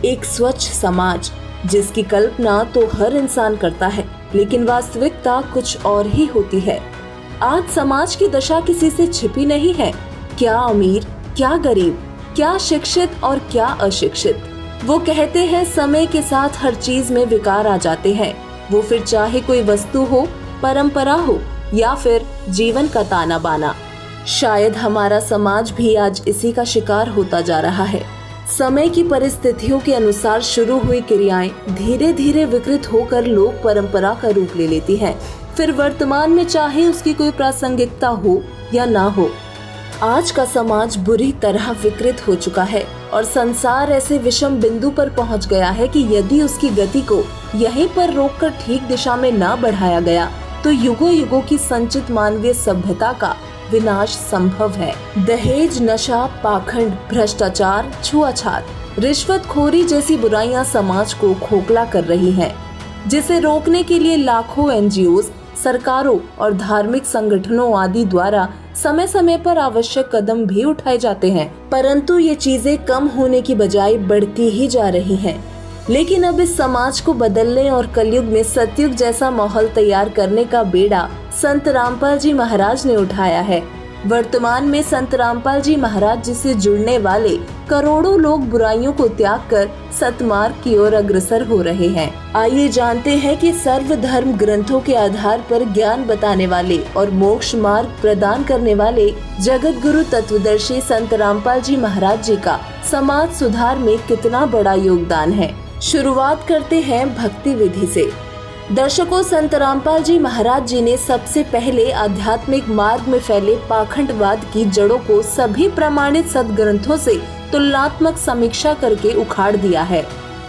एक स्वच्छ समाज जिसकी कल्पना तो हर इंसान करता है, लेकिन वास्तविकता कुछ और ही होती है। आज समाज की दशा किसी से छिपी नहीं है। क्या अमीर, क्या गरीब, क्या शिक्षित और क्या अशिक्षित। वो कहते हैं समय के साथ हर चीज में विकार आ जाते हैं, वो फिर चाहे कोई वस्तु हो, परंपरा हो या फिर जीवन का ताना बाना। शायद हमारा समाज भी आज इसी का शिकार होता जा रहा है। समय की परिस्थितियों के अनुसार शुरू हुई क्रियाएं धीरे धीरे विकृत होकर लोक परंपरा का रूप ले लेती हैं। फिर वर्तमान में चाहे उसकी कोई प्रासंगिकता हो या ना हो, आज का समाज बुरी तरह विकृत हो चुका है और संसार ऐसे विषम बिंदु पर पहुंच गया है कि यदि उसकी गति को यहीं पर रोककर ठीक दिशा में ना बढ़ाया गया तो युगों युगों की संचित मानवीय सभ्यता का विनाश संभव है। दहेज, नशा, पाखंड, भ्रष्टाचार, छुआछात, रिश्वतखोरी जैसी बुराइयां समाज को खोखला कर रही हैं, जिसे रोकने के लिए लाखों एनजीओ, सरकारों और धार्मिक संगठनों आदि द्वारा समय समय पर आवश्यक कदम भी उठाए जाते हैं, परंतु ये चीजें कम होने की बजाय बढ़ती ही जा रही हैं। लेकिन अब इस समाज को बदलने और कलयुग में सतयुग जैसा माहौल तैयार करने का बेड़ा संत रामपाल जी महाराज ने उठाया है। वर्तमान में संत रामपाल जी महाराज जी से जुड़ने वाले करोड़ों लोग बुराइयों को त्याग कर सतमार्ग की ओर अग्रसर हो रहे हैं। आइए जानते हैं कि सर्वधर्म ग्रंथों के आधार पर ज्ञान बताने वाले और मोक्ष मार्ग प्रदान करने वाले जगत गुरु तत्वदर्शी संत रामपाल जी महाराज जी का समाज सुधार में कितना बड़ा योगदान है। शुरुआत करते हैं भक्ति विधि से। दर्शकों, संत रामपाल जी महाराज जी ने सबसे पहले आध्यात्मिक मार्ग में फैले पाखंडवाद की जड़ों को सभी प्रमाणित सदग्रंथों से तुलनात्मक समीक्षा करके उखाड़ दिया है।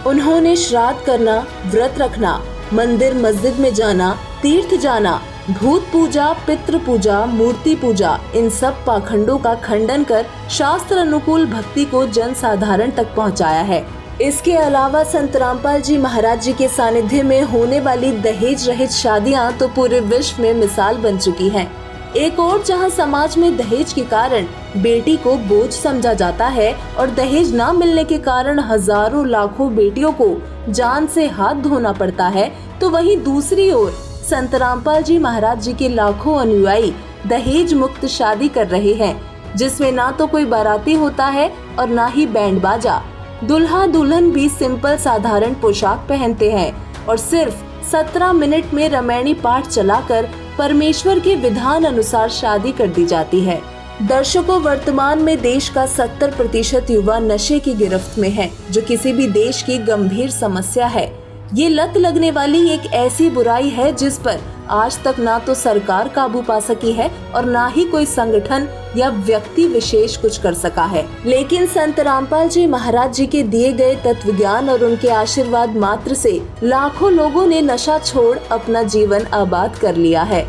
उन्होंने श्राद्ध करना, व्रत रखना, मंदिर मस्जिद में जाना, तीर्थ जाना, भूत पूजा, पितृ पूजा, मूर्ति पूजा, इन सब पाखंडों का खंडन कर शास्त्र अनुकूल भक्ति को जन साधारण तक पहुँचाया है। इसके अलावा संत रामपाल जी महाराज जी के सानिध्य में होने वाली दहेज रहित शादियां तो पूरे विश्व में मिसाल बन चुकी हैं। एक और जहां समाज में दहेज के कारण बेटी को बोझ समझा जाता है और दहेज ना मिलने के कारण हजारों लाखों बेटियों को जान से हाथ धोना पड़ता है, तो वहीं दूसरी ओर संत रामपाल जी महाराज जी के लाखों अनुयायी दहेज मुक्त शादी कर रहे हैं, जिसमें ना तो कोई बाराती होता है और ना ही बैंड बाजा। दुल्हा दुल्हन भी सिंपल साधारण पोशाक पहनते हैं और सिर्फ 17 मिनट में रामायणी पाठ चलाकर परमेश्वर के विधान अनुसार शादी कर दी जाती है। दर्शकों, वर्तमान में देश का 70% युवा नशे की गिरफ्त में है, जो किसी भी देश की गंभीर समस्या है। ये लत लगने वाली एक ऐसी बुराई है जिस पर आज तक ना तो सरकार काबू पा सकी है और ना ही कोई संगठन या व्यक्ति विशेष कुछ कर सका है। लेकिन संत रामपाल जी महाराज जी के दिए गए तत्व ज्ञान और उनके आशीर्वाद मात्र से लाखों लोगों ने नशा छोड़ अपना जीवन आबाद कर लिया है।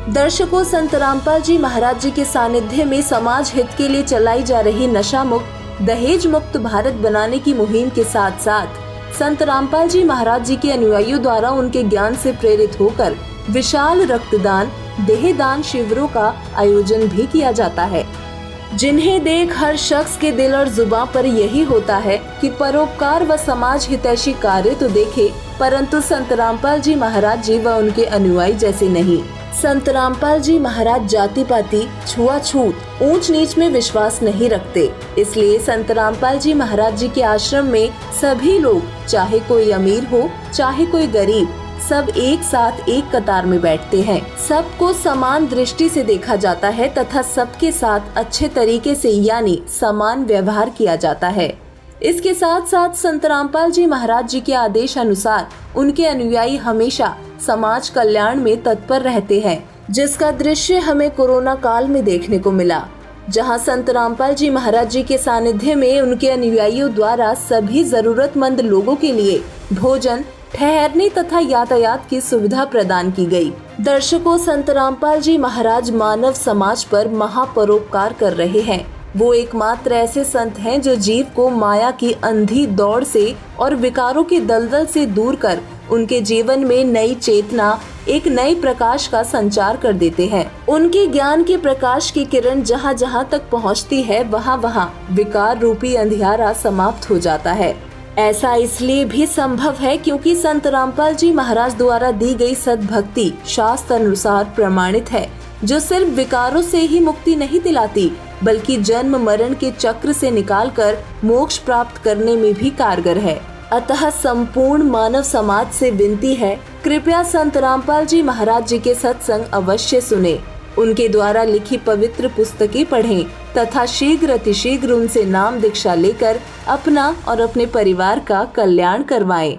दर्शकों, संत रामपाल जी महाराज जी के सानिध्य में समाज हित के लिए चलाई जा रही नशा मुक्त, दहेज मुक्त भारत बनाने की मुहिम के साथ साथ संत रामपाल जी महाराज जी के अनुयायियों द्वारा उनके ज्ञान से प्रेरित होकर विशाल रक्तदान, देहदान शिविरों का आयोजन भी किया जाता है, जिन्हें देख हर शख्स के दिल और जुबान पर यही होता है कि परोपकार व समाज हितैषी कार्य तो देखे, परंतु संत रामपाल जी महाराज जी व उनके अनुयायी जैसे नहीं। संत रामपाल जी महाराज जाति पाति, छुआछूत, ऊंच नीच में विश्वास नहीं रखते। इसलिए संत रामपाल जी महाराज जी के आश्रम में सभी लोग, चाहे कोई अमीर हो चाहे कोई गरीब, सब एक साथ एक कतार में बैठते हैं। सबको समान दृष्टि से देखा जाता है तथा सबके साथ अच्छे तरीके से यानी समान व्यवहार किया जाता है। इसके साथ साथ संत रामपाल जी महाराज जी के आदेश अनुसार उनके अनुयायी हमेशा समाज कल्याण में तत्पर रहते हैं, जिसका दृश्य हमें कोरोना काल में देखने को मिला, जहां संत रामपाल जी महाराज जी के सानिध्य में उनके अनुयायियों द्वारा सभी जरूरतमंद लोगों के लिए भोजन, ठहरने तथा यातायात की सुविधा प्रदान की गई। दर्शकों, संत रामपाल जी महाराज मानव समाज पर महापरोपकार कर रहे हैं। वो एकमात्र ऐसे संत हैं जो जीव को माया की अंधी दौड़ से और विकारों के दलदल से दूर कर उनके जीवन में नई चेतना, एक नए प्रकाश का संचार कर देते हैं। उनके ज्ञान के प्रकाश की किरण जहाँ जहाँ तक पहुँचती है, वहाँ वहाँ विकार रूपी अंधियारा समाप्त हो जाता है। ऐसा इसलिए भी संभव है क्योंकि संत रामपाल जी महाराज द्वारा दी गई सद्भक्ति शास्त्र अनुसार प्रमाणित है, जो सिर्फ विकारों से ही मुक्ति नहीं दिलाती बल्कि जन्म मरण के चक्र से निकालकर मोक्ष प्राप्त करने में भी कारगर है। अतः संपूर्ण मानव समाज से विनती है, कृपया संत रामपाल जी महाराज जी के सत्संग अवश्य सुने, उनके द्वारा लिखी पवित्र पुस्तकें पढ़ें तथा शीघ्र अतिशीघ्र उनसे नाम दीक्षा लेकर अपना और अपने परिवार का कल्याण करवाएं।